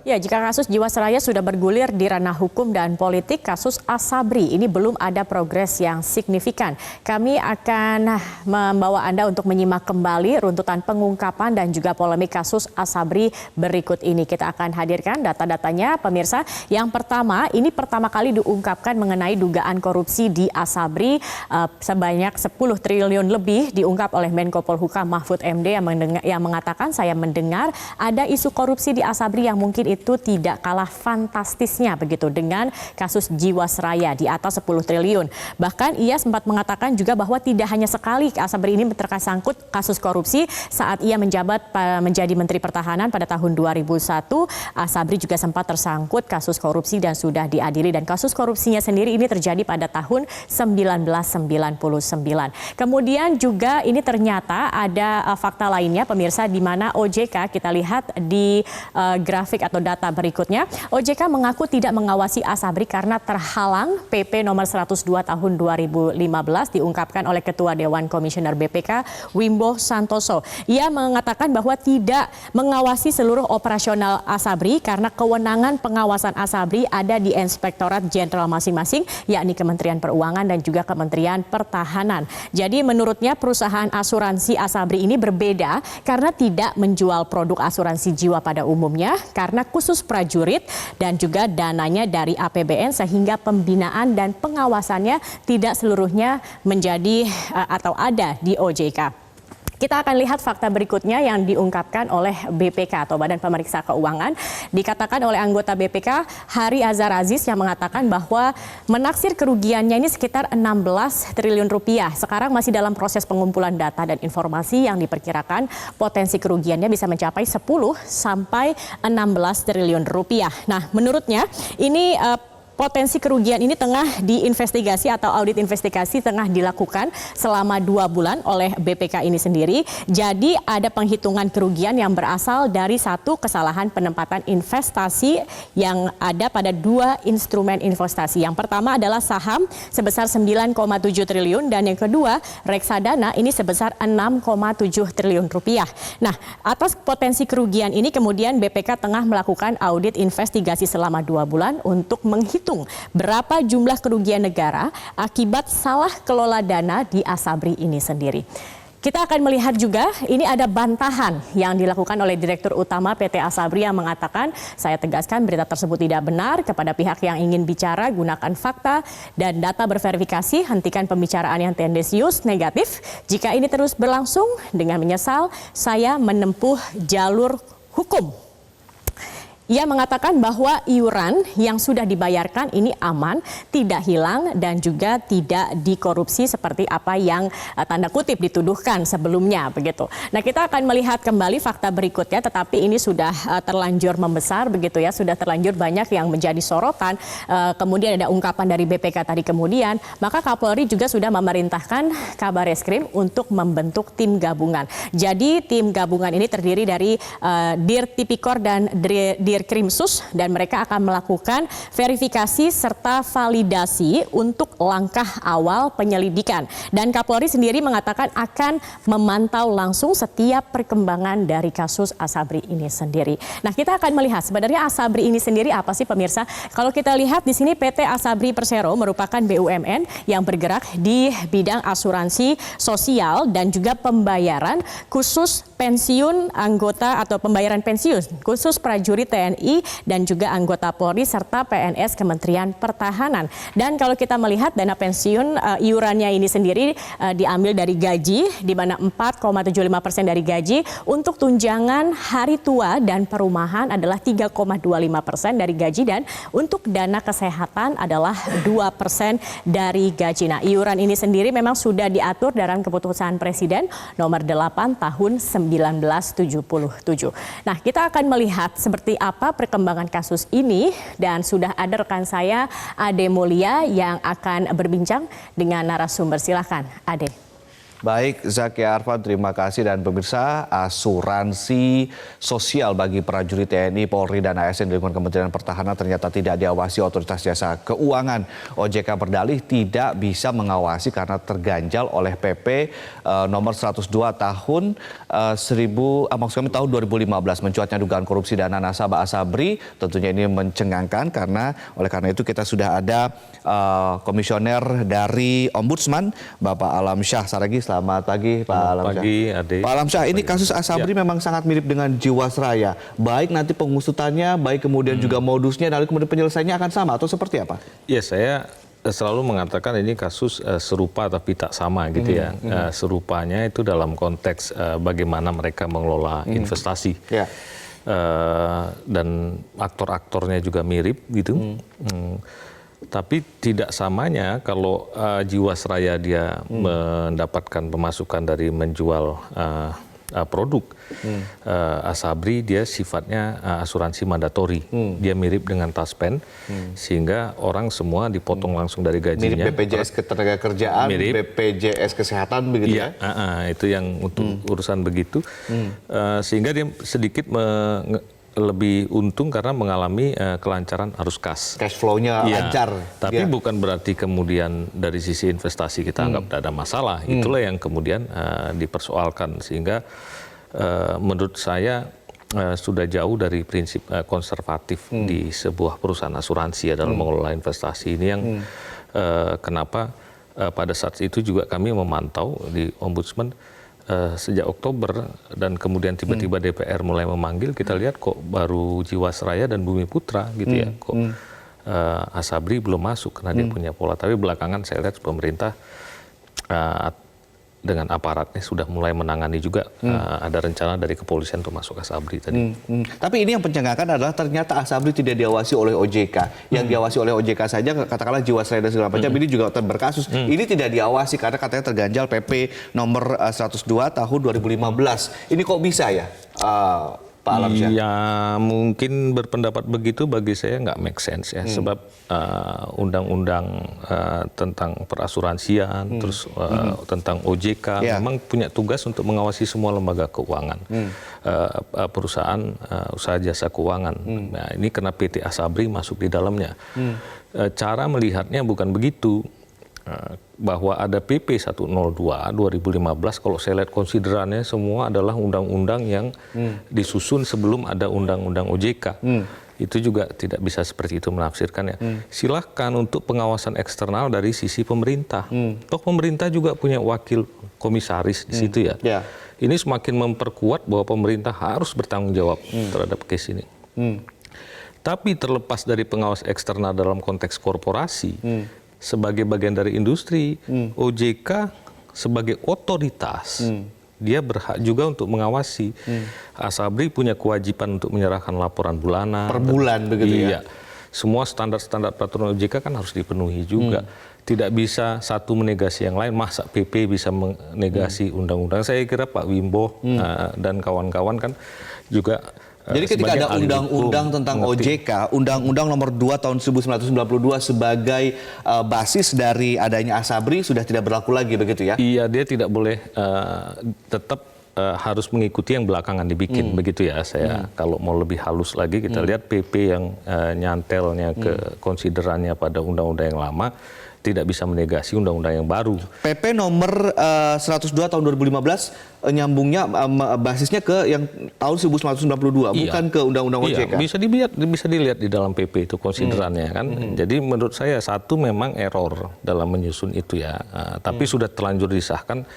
Ya, jika kasus Jiwasraya sudah bergulir di ranah hukum dan politik, kasus Asabri ini belum ada progres yang signifikan. Kami akan membawa Anda untuk menyimak kembali runtutan pengungkapan dan juga polemik kasus Asabri berikut ini. Kita akan hadirkan data-datanya, pemirsa. Yang pertama, ini pertama kali diungkapkan mengenai dugaan korupsi di Asabri sebanyak 10 triliun lebih diungkap oleh Menko Polhukam Mahfud MD yang mengatakan, saya mendengar ada isu korupsi di Asabri yang mungkin itu tidak kalah fantastisnya begitu dengan kasus Jiwasraya di atas 10 triliun. Bahkan ia sempat mengatakan juga bahwa tidak hanya sekali Asabri ini tersangkut kasus korupsi saat ia menjabat menjadi Menteri Pertahanan pada tahun 2001. Asabri juga sempat tersangkut kasus korupsi dan sudah diadili, dan kasus korupsinya sendiri ini terjadi pada tahun 1999. Kemudian juga ini ternyata ada fakta lainnya, pemirsa, di mana OJK, kita lihat di grafik atau data berikutnya, OJK mengaku tidak mengawasi Asabri karena terhalang PP nomor 102 tahun 2015 diungkapkan oleh Ketua Dewan Komisioner BPK Wimbo Santoso. Ia mengatakan bahwa tidak mengawasi seluruh operasional Asabri karena kewenangan pengawasan Asabri ada di Inspektorat Jenderal masing-masing, yakni Kementerian Keuangan dan juga Kementerian Pertahanan. Jadi menurutnya perusahaan asuransi Asabri ini berbeda karena tidak menjual produk asuransi jiwa pada umumnya, karena khusus prajurit dan juga dananya dari APBN, sehingga pembinaan dan pengawasannya tidak seluruhnya menjadi atau ada di OJK. Kita akan lihat fakta berikutnya yang diungkapkan oleh BPK atau Badan Pemeriksa Keuangan. Dikatakan oleh anggota BPK Hari Azhar Aziz yang mengatakan bahwa menaksir kerugiannya ini sekitar 16 triliun rupiah. Sekarang masih dalam proses pengumpulan data dan informasi yang diperkirakan potensi kerugiannya bisa mencapai 10 sampai 16 triliun rupiah. Nah, menurutnya ini potensi kerugian ini tengah diinvestigasi atau audit investigasi tengah dilakukan selama 2 bulan oleh BPK ini sendiri. Jadi ada penghitungan kerugian yang berasal dari satu kesalahan penempatan investasi yang ada pada 2 instrumen investasi. Yang pertama adalah saham sebesar 9,7 triliun dan yang kedua reksadana ini sebesar 6,7 triliun rupiah. Nah, atas potensi kerugian ini kemudian BPK tengah melakukan audit investigasi selama 2 bulan untuk menghitung berapa jumlah kerugian negara akibat salah kelola dana di Asabri ini sendiri. Kita akan melihat juga ini ada bantahan yang dilakukan oleh Direktur Utama PT Asabri yang mengatakan, saya tegaskan berita tersebut tidak benar, kepada pihak yang ingin bicara gunakan fakta dan data berverifikasi, hentikan pembicaraan yang tendensius negatif. Jika ini terus berlangsung, dengan menyesal saya menempuh jalur hukum. Ia mengatakan bahwa iuran yang sudah dibayarkan ini aman, tidak hilang dan juga tidak dikorupsi seperti apa yang tanda kutip dituduhkan sebelumnya begitu. Nah, kita akan melihat kembali fakta berikutnya, tetapi ini sudah terlanjur membesar begitu ya, sudah terlanjur banyak yang menjadi sorotan. Kemudian ada ungkapan dari BPK tadi kemudian, maka Kapolri juga sudah memerintahkan Kabareskrim untuk membentuk tim gabungan. Jadi tim gabungan ini terdiri dari Dir Tipikor dan Krimsus, dan mereka akan melakukan verifikasi serta validasi untuk langkah awal penyelidikan. Dan Kapolri sendiri mengatakan akan memantau langsung setiap perkembangan dari kasus Asabri ini sendiri. Nah, kita akan melihat sebenarnya Asabri ini sendiri apa sih, pemirsa? Kalau kita lihat di sini PT Asabri Persero merupakan BUMN yang bergerak di bidang asuransi sosial dan juga pembayaran khusus pensiun anggota atau pembayaran pensiun khusus prajurit TNI dan juga anggota Polri serta PNS Kementerian Pertahanan. Dan kalau kita melihat dana pensiun iurannya ini sendiri diambil dari gaji, di mana 4,75% dari gaji, untuk tunjangan hari tua dan perumahan adalah 3,25% dari gaji, dan untuk dana kesehatan adalah 2% dari gaji. Nah, iuran ini sendiri memang sudah diatur dalam keputusan Presiden nomor 8 tahun 1977. Nah, kita akan melihat seperti apa perkembangan kasus ini, dan sudah ada rekan saya Ade Mulia yang akan berbincang dengan narasumber. Silakan, Ade. Baik, Zaki Arfan, terima kasih. Dan pemirsa, asuransi sosial bagi prajurit TNI, Polri, dan ASN di lingkungan Kementerian Pertahanan ternyata tidak diawasi Otoritas Jasa Keuangan. OJK berdalih tidak bisa mengawasi karena terganjal oleh PP nomor 102 tahun 2015. Mencuatnya dugaan korupsi dana nasabah Asabri. Tentunya ini mencengangkan karena oleh karena itu kita sudah ada komisioner dari Ombudsman, Bapak Alamsyah Saragi. Selamat pagi, Pak Alamsyah. Pagi, Ade. Pak Alamsyah, ini kasus Asabri memang sangat mirip dengan Jiwasraya. Baik nanti pengusutannya, baik kemudian juga modusnya, lalu kemudian penyelesaiannya akan sama atau seperti apa? Ya, saya selalu mengatakan ini kasus serupa tapi tak sama gitu ya. Serupanya itu dalam konteks bagaimana mereka mengelola investasi. Ya. Dan aktor-aktornya juga mirip gitu. Tapi tidak samanya kalau Jiwasraya dia mendapatkan pemasukan dari menjual produk, Asabri dia sifatnya asuransi mandatori. Dia mirip dengan Taspen, sehingga orang semua dipotong langsung dari gajinya. Mirip BPJS Ketenagakerjaan, BPJS Kesehatan begitu ya? Itu yang untuk urusan begitu. Sehingga dia sedikit lebih untung karena mengalami kelancaran arus kas. Cash flow-nya lancar. Tapi bukan berarti kemudian dari sisi investasi kita anggap tidak ada masalah. Itulah yang kemudian dipersoalkan. Sehingga menurut saya sudah jauh dari prinsip konservatif di sebuah perusahaan asuransi dalam mengelola investasi. Ini yang kenapa pada saat itu juga kami memantau di Ombudsman sejak Oktober dan kemudian tiba-tiba DPR mulai memanggil, kita lihat kok baru Jiwasraya dan Bumi Putra gitu ya, kok Asabri belum masuk karena dia punya pola. Tapi belakangan saya lihat pemerintah dengan aparatnya sudah mulai menangani juga, ada rencana dari kepolisian untuk masuk Asabri tadi. Tapi ini yang mencengangkan adalah ternyata Asabri tidak diawasi oleh OJK. Yang diawasi oleh OJK saja, katakanlah Jiwasraya dan segala macam, ini juga berkasus. Ini tidak diawasi karena katanya terganjal PP nomor 102 tahun 2015. Ini kok bisa ya, Pak Alamsyah? Ya mungkin berpendapat begitu bagi saya nggak make sense ya, sebab undang-undang tentang perasuransian, terus tentang OJK memang punya tugas untuk mengawasi semua lembaga keuangan, perusahaan usaha jasa keuangan. Nah ini karena PT Asabri masuk di dalamnya. Cara melihatnya bukan begitu. Bahwa ada PP 102 2015, kalau saya lihat konsiderannya semua adalah undang-undang yang disusun sebelum ada undang-undang OJK. Itu juga tidak bisa seperti itu menafsirkannya. Silahkan untuk pengawasan eksternal dari sisi pemerintah. Toh pemerintah juga punya wakil komisaris di situ ya. Ini semakin memperkuat bahwa pemerintah harus bertanggung jawab terhadap case ini. Tapi terlepas dari pengawas eksternal dalam konteks korporasi, sebagai bagian dari industri, OJK sebagai otoritas, dia berhak juga untuk mengawasi. Asabri punya kewajiban untuk menyerahkan laporan bulanan. Per bulan begitu ya? Semua standar-standar peraturan OJK kan harus dipenuhi juga. Tidak bisa satu menegasi yang lain, masa PP bisa menegasi undang-undang. Saya kira Pak Wimbo dan kawan-kawan kan juga. Jadi ketika ada undang-undang tentang OJK, Undang-Undang nomor 2 tahun 1992 sebagai basis dari adanya Asabri sudah tidak berlaku lagi begitu ya? Iya, dia tidak boleh tetap harus mengikuti yang belakangan dibikin begitu ya. Saya kalau mau lebih halus lagi kita lihat PP yang nyantelnya ke konsiderannya pada undang-undang yang lama tidak bisa menegasi undang-undang yang baru. PP nomor 102 tahun 2015 nyambungnya basisnya ke yang tahun 1992, bukan ke undang-undang OJK. Bisa dilihat di dalam PP itu konsiderannya kan. Jadi menurut saya satu memang error dalam menyusun itu ya. Tapi sudah terlanjur disahkan,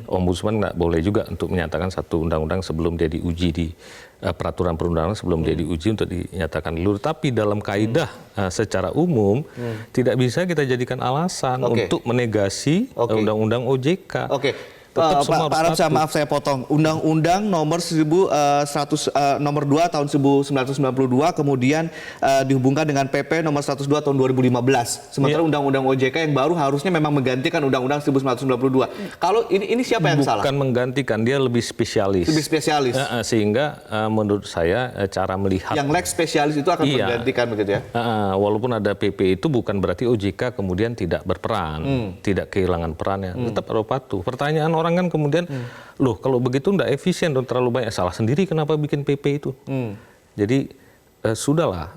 Ombudsman nggak boleh juga untuk menyatakan satu undang-undang sebelum dia diuji di peraturan perundangan sebelum dia diuji untuk dinyatakan dulu. Tapi dalam kaidah secara umum tidak bisa kita jadikan alasan untuk menegasi undang-undang OJK. Pak Alamsyah, maaf saya potong. Undang-Undang nomor 2 tahun 1992 kemudian dihubungkan dengan PP nomor 102 tahun 2015. Sementara Undang-Undang OJK yang baru harusnya memang menggantikan Undang-Undang 1992. Kalau ini siapa yang salah? Bukan menggantikan, dia lebih spesialis. Lebih spesialis. Sehingga menurut saya cara melihat yang lex spesialis itu akan menggantikan begitu ya. Walaupun ada PP itu bukan berarti OJK kemudian tidak berperan, tidak kehilangan perannya, tetap harus patuh. Pertanyaan orang orang kan kemudian, loh kalau begitu nggak efisien dong, terlalu banyak. Salah sendiri kenapa bikin PP itu. Jadi sudahlah,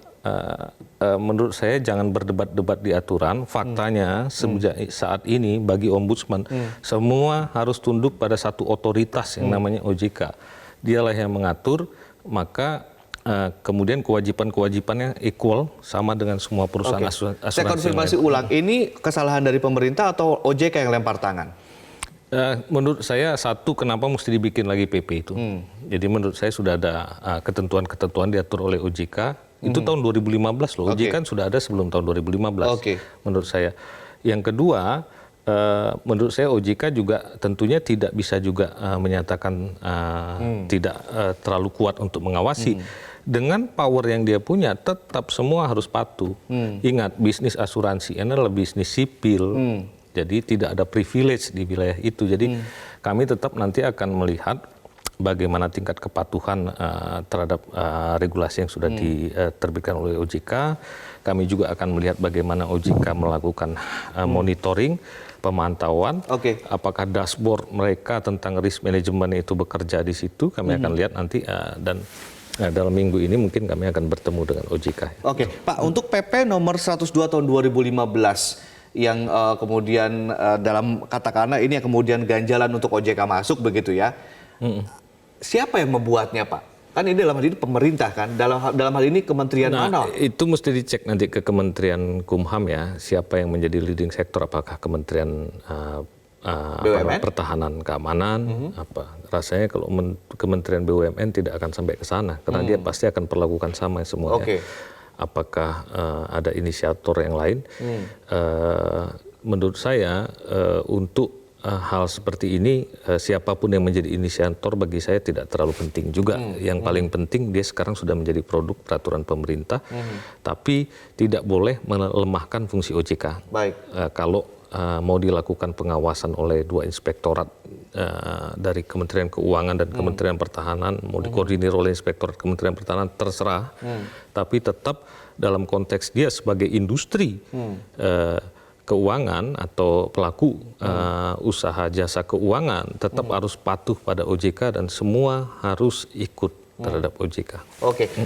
menurut saya jangan berdebat-debat di aturan. Faktanya sejak saat ini bagi Ombudsman, semua harus tunduk pada satu otoritas yang namanya OJK. Dialah yang mengatur, maka kemudian kewajiban-kewajibannya equal sama dengan semua perusahaan asuransi. Saya konfirmasi ulang, ini kesalahan dari pemerintah atau OJK yang lempar tangan? Menurut saya satu, kenapa mesti dibikin lagi PP itu? Jadi menurut saya sudah ada ketentuan-ketentuan diatur oleh OJK. Itu tahun 2015 loh. OJK kan sudah ada sebelum tahun 2015. Menurut saya. Yang kedua, menurut saya OJK juga tentunya tidak bisa juga menyatakan tidak terlalu kuat untuk mengawasi. Dengan power yang dia punya, tetap semua harus patuh. Ingat, bisnis asuransi ini adalah bisnis sipil. Jadi tidak ada privilege di wilayah itu. Jadi kami tetap nanti akan melihat bagaimana tingkat kepatuhan terhadap regulasi yang sudah diterbitkan oleh OJK. Kami juga akan melihat bagaimana OJK melakukan monitoring, pemantauan, apakah dashboard mereka tentang risk management itu bekerja di situ. Kami akan lihat nanti dan dalam minggu ini mungkin kami akan bertemu dengan OJK. Pak, untuk PP nomor 102 tahun 2015 yang kemudian dalam katakanlah ini yang kemudian ganjalan untuk OJK masuk begitu ya. Siapa yang membuatnya, Pak? Kan ini dalam hal ini pemerintah kan, dalam hal ini kementerian mana? Itu mesti dicek nanti ke Kementerian Kumham ya, siapa yang menjadi leading sektor, apakah Kementerian Pertahanan Keamanan, rasanya kalau Kementerian BUMN tidak akan sampai ke sana, karena dia pasti akan perlakukan sama semuanya. Apakah ada inisiator yang lain? Menurut saya untuk hal seperti ini, siapapun yang menjadi inisiator bagi saya tidak terlalu penting juga. Yang paling penting dia sekarang sudah menjadi produk peraturan pemerintah, tapi tidak boleh melemahkan fungsi OJK. Kalau mau dilakukan pengawasan oleh dua inspektorat dari Kementerian Keuangan dan Kementerian Pertahanan, mau dikoordinir oleh inspektorat Kementerian Pertahanan, terserah. Tapi tetap dalam konteks dia sebagai industri keuangan atau pelaku usaha jasa keuangan tetap harus patuh pada OJK dan semua harus ikut terhadap OJK.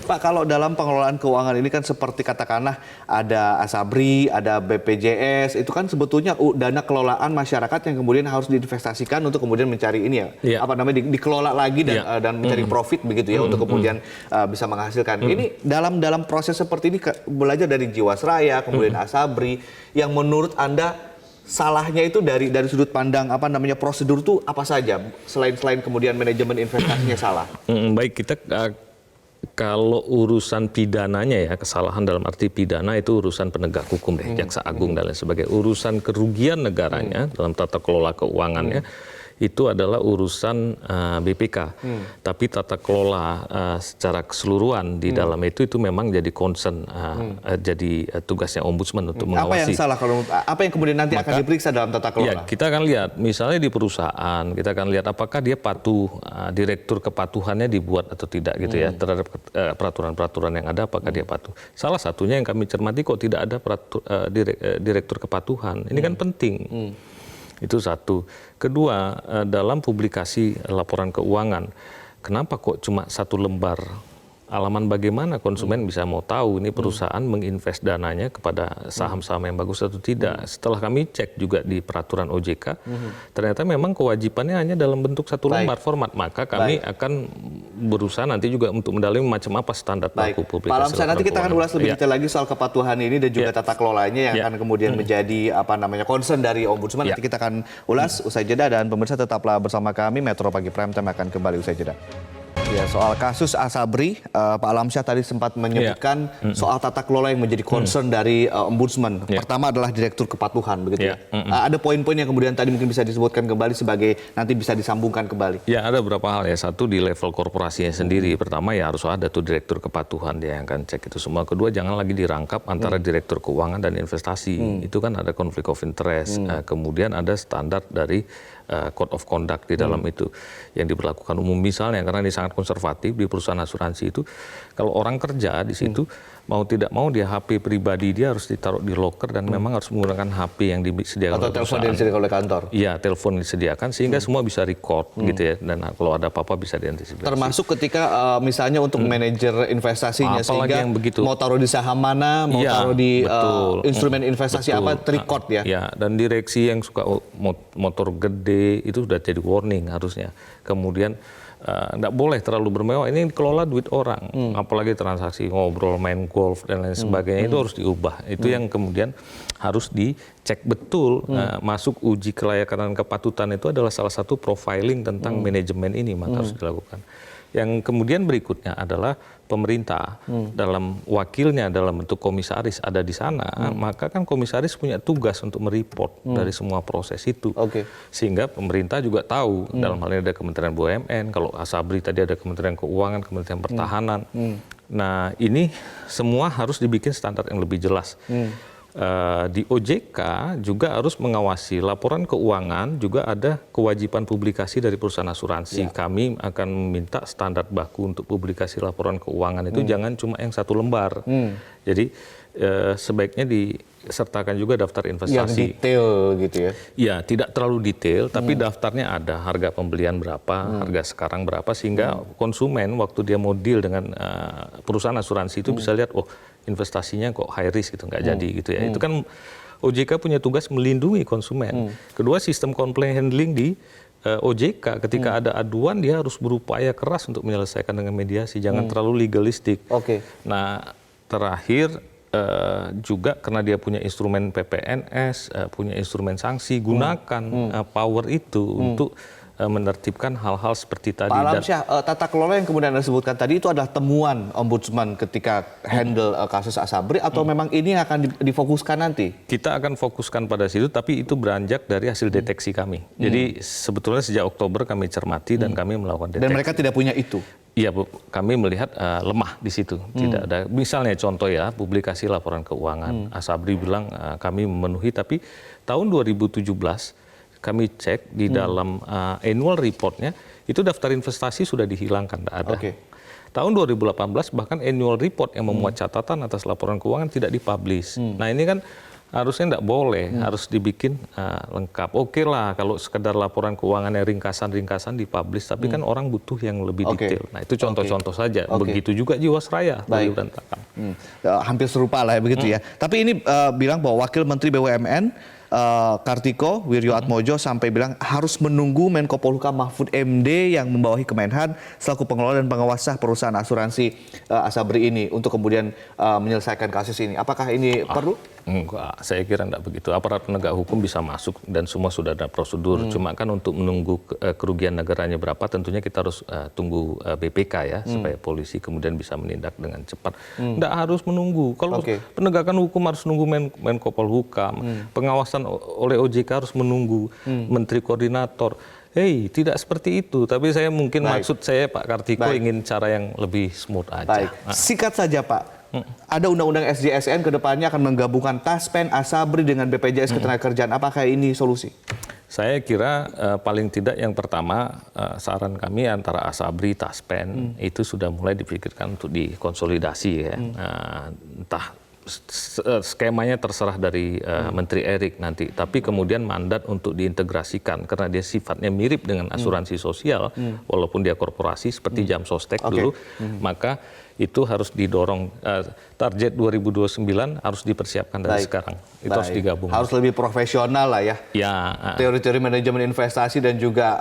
Pak, kalau dalam pengelolaan keuangan ini kan seperti katakanlah ada Asabri, ada BPJS, itu kan sebetulnya dana kelolaan masyarakat yang kemudian harus diinvestasikan untuk kemudian mencari ini dikelola lagi dan mencari profit begitu ya untuk kemudian bisa menghasilkan. Ini dalam proses seperti ini belajar dari Jiwasraya, kemudian Asabri, yang menurut Anda salahnya itu dari sudut pandang prosedur itu apa saja selain kemudian manajemen investasinya salah? Baik, kita kalau urusan pidananya ya, kesalahan dalam arti pidana itu urusan penegak hukum deh, Jaksa Agung dan lain sebagainya. Urusan kerugian negaranya dalam tata kelola keuangannya itu adalah urusan BPK. Tapi tata kelola secara keseluruhan di dalam itu memang jadi concern, jadi tugasnya Ombudsman untuk mengawasi. Apa yang salah apa yang kemudian nanti akan diperiksa dalam tata kelola? Ya, kita akan lihat misalnya di perusahaan, kita akan lihat apakah dia patuh, direktur kepatuhannya dibuat atau tidak gitu ya, terhadap peraturan-peraturan yang ada, apakah dia patuh. Salah satunya yang kami cermati kok tidak ada direktur kepatuhan. Ini kan penting. Itu satu. Kedua, dalam publikasi laporan keuangan, kenapa kok cuma satu lembar? Alaman bagaimana konsumen bisa mau tahu ini perusahaan menginvest dananya kepada saham-saham yang bagus atau tidak. Setelah kami cek juga di peraturan OJK, ternyata memang kewajibannya hanya dalam bentuk satu lembar format. Maka kami akan berusaha nanti juga untuk mendalami macam apa standar baku publikasi. Pak Alamsyah, nanti kita akan ulas lebih detail lagi soal kepatuhan ini dan juga tata kelolanya yang akan kemudian menjadi concern dari Ombudsman. Nanti kita akan ulas usai jeda, dan pemirsa tetaplah bersama kami. Metro Pagi Prime Time akan kembali usai jeda. Ya, soal kasus Asabri, Pak Alamsyah tadi sempat menyebutkan soal tata kelola yang menjadi concern dari Ombudsman. Pertama adalah direktur kepatuhan, begitu ya. Ada poin-poin yang kemudian tadi mungkin bisa disebutkan kembali sebagai nanti bisa disambungkan kembali. Ya, ada beberapa hal ya. Satu, di level korporasinya sendiri. Pertama ya harus ada tuh direktur kepatuhan, dia yang akan cek itu semua. Kedua, jangan lagi dirangkap antara direktur keuangan dan investasi. Itu kan ada konflik of interest. Kemudian ada standar dari code of conduct di dalam itu yang diberlakukan umum. Misalnya karena ini sangat konservatif di perusahaan asuransi itu, kalau orang kerja di situ mau tidak mau dia HP pribadi dia harus ditaruh di locker dan memang harus menggunakan HP yang disediakan atau oleh telepon perusahaan. yang disediakan oleh kantor. Iya, telepon disediakan sehingga semua bisa record gitu ya, dan kalau ada apa-apa bisa diantisipasi. Termasuk ketika misalnya untuk manajer investasinya, Apalagi sehingga yang begitu. mau taruh di saham mana, mau Iya, taruh di betul. instrumen investasi Betul. apa, record ya. Ya, dan direksi yang suka motor gede itu sudah jadi warning harusnya. Kemudian nggak boleh terlalu bermewah, ini dikelola duit orang, apalagi transaksi ngobrol, main golf dan lain sebagainya itu harus diubah. Itu yang kemudian harus dicek betul. Masuk uji kelayakan dan kepatutan itu adalah salah satu profiling tentang manajemen ini, maka harus dilakukan. Yang kemudian berikutnya adalah pemerintah dalam wakilnya dalam bentuk komisaris ada di sana, maka kan komisaris punya tugas untuk mereport dari semua proses itu. Sehingga pemerintah juga tahu, dalam hal ini ada Kementerian BUMN, kalau Asabri tadi ada Kementerian Keuangan, Kementerian Pertahanan. Nah, ini semua harus dibikin standar yang lebih jelas. Di OJK juga harus mengawasi laporan keuangan, juga ada kewajiban publikasi dari perusahaan asuransi. Kami akan meminta standar baku untuk publikasi laporan keuangan itu jangan cuma yang 1 lembar. Jadi sebaiknya disertakan juga daftar investasi. Yang detail gitu ya? Ya, tidak terlalu detail, tapi daftarnya ada harga pembelian berapa, harga sekarang berapa, sehingga konsumen waktu dia mau deal dengan perusahaan asuransi itu bisa lihat, oh investasinya kok high risk gitu, nggak jadi gitu ya. Itu kan OJK punya tugas melindungi konsumen. Kedua, sistem complaint handling di OJK ketika ada aduan dia harus berupaya keras untuk menyelesaikan dengan mediasi, jangan terlalu legalistik. Nah, terakhir juga karena dia punya instrumen PPNS, punya instrumen sanksi, gunakan power itu untuk menertibkan hal-hal seperti tadi. Pak Alamsyah, tata kelola yang kemudian Anda sebutkan tadi itu adalah temuan Ombudsman ketika handle kasus Asabri, atau memang ini akan difokuskan nanti? Kita akan fokuskan pada situ, tapi itu beranjak dari hasil deteksi kami. Jadi sebetulnya sejak Oktober kami cermati dan kami melakukan deteksi. Dan mereka tidak punya itu? Iya, Bu. Kami melihat lemah di situ. Tidak ada. Misalnya contoh ya, publikasi laporan keuangan. Asabri bilang kami memenuhi, tapi tahun 2017 kami cek di dalam annual reportnya, itu daftar investasi sudah dihilangkan, tidak ada. Tahun 2018 bahkan annual report yang memuat catatan atas laporan keuangan tidak dipublish. Nah, ini kan harusnya tidak boleh, harus dibikin lengkap. Oke lah kalau sekedar laporan keuangan yang ringkasan-ringkasan dipublish, tapi kan orang butuh yang lebih detail. Nah, itu contoh-contoh saja. Begitu juga Jiwasraya baru berantakan. Hampir serupa lah ya begitu ya. Tapi ini bilang bahwa Wakil Menteri BUMN Kartiko Wirjoatmojo sampai bilang harus menunggu Menko Polhukam Mahfud MD yang membawahi Kemenhan selaku pengelola dan pengawas perusahaan asuransi Asabri ini untuk kemudian menyelesaikan kasus ini. Apakah ini perlu? Enggak, saya kira enggak begitu. Aparat penegak hukum bisa masuk dan semua sudah ada prosedur. Cuma kan untuk menunggu kerugian negaranya berapa, tentunya kita harus tunggu BPK ya, supaya polisi kemudian bisa menindak dengan cepat. Enggak harus menunggu. Kalau penegakan hukum harus nunggu Menko Polhukam, pengawasan oleh OJK harus menunggu Menteri Koordinator. Tidak seperti itu. Tapi saya mungkin maksud saya Pak Kartiko ingin cara yang lebih smooth aja. Singkat saja Pak. Ada undang-undang SJSN ke depannya akan menggabungkan Taspen, Asabri dengan BPJS Ketenagakerjaan. Apakah ini solusi? Saya kira paling tidak yang pertama saran kami antara Asabri, Taspen itu sudah mulai dipikirkan untuk dikonsolidasi ya. Entah skemanya terserah dari Menteri Erik nanti, tapi kemudian mandat untuk diintegrasikan karena dia sifatnya mirip dengan asuransi sosial, walaupun dia korporasi seperti Jam Sostek dulu, maka itu harus didorong. Target 2029 harus dipersiapkan dari sekarang. Itu harus digabung. Harus lebih profesional lah ya. Teori-teori manajemen investasi dan juga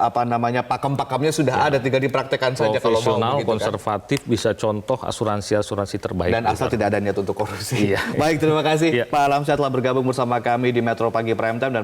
pakem-pakemnya sudah ada, tinggal dipraktekkan saja kalau mau. Profesional, konservatif, bisa contoh asuransi terbaik. Dan asal tidak ada niat untuk korupsi. Baik, terima kasih Pak Alamsyah telah bergabung bersama kami di Metro Pagi Prime Time.